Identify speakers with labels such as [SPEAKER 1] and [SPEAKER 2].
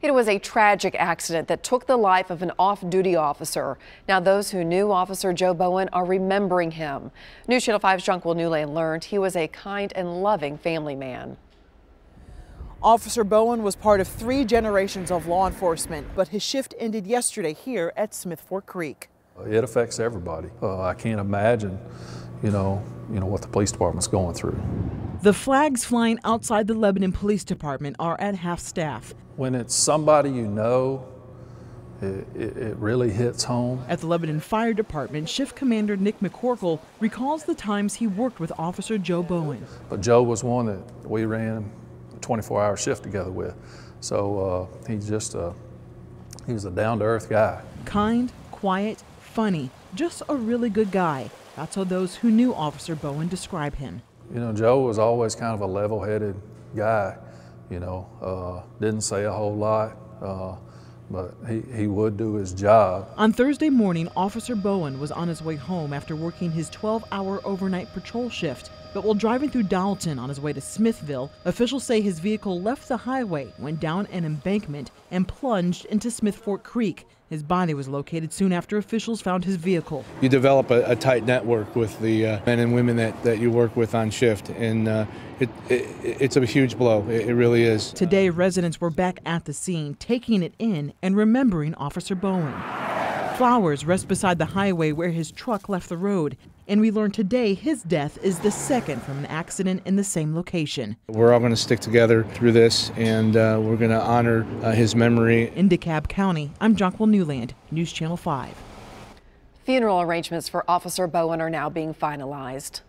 [SPEAKER 1] It was a tragic accident that took the life of an off-duty officer. Now those who knew Officer Joe Bowen are remembering him. News Channel 5's Jonquil Newland learned he was a kind and loving family man.
[SPEAKER 2] Officer Bowen was part of 3 generations of law enforcement, but his shift ended yesterday here at Smith Fork Creek.
[SPEAKER 3] It affects everybody. I can't imagine, you know what the police department's going through.
[SPEAKER 2] The flags flying outside the Lebanon Police Department are at half staff.
[SPEAKER 3] When it's somebody you know, it really hits home.
[SPEAKER 2] At the Lebanon Fire Department, Shift Commander Nick McCorkle recalls the times he worked with Officer Joe Bowen.
[SPEAKER 3] But Joe was one that we ran a 24-hour shift together with. So he was a down-to-earth guy.
[SPEAKER 2] Kind, quiet, funny, just a really good guy. That's how those who knew Officer Bowen describe him.
[SPEAKER 3] You know, Joe was always kind of a level-headed guy, didn't say a whole lot, but he would do his job.
[SPEAKER 2] On Thursday morning, Officer Bowen was on his way home after working his 12-hour overnight patrol shift. But while driving through Dalton on his way to Smithville, officials say his vehicle left the highway, went down an embankment, and plunged into Smith Fork Creek. His body was located soon after officials found his vehicle.
[SPEAKER 4] You develop a tight network with the men and women that you work with on shift, and it's a huge blow. It really is.
[SPEAKER 2] Today, residents were back at the scene, taking it in and remembering Officer Bowen. Flowers rest beside the highway where his truck left the road. And we learned today his death is the second from an accident in the same location.
[SPEAKER 4] We're all going to stick together through this, and we're going to honor his memory.
[SPEAKER 2] In DeKalb County, I'm Jonquil Newland, News Channel 5.
[SPEAKER 1] Funeral arrangements for Officer Bowen are now being finalized.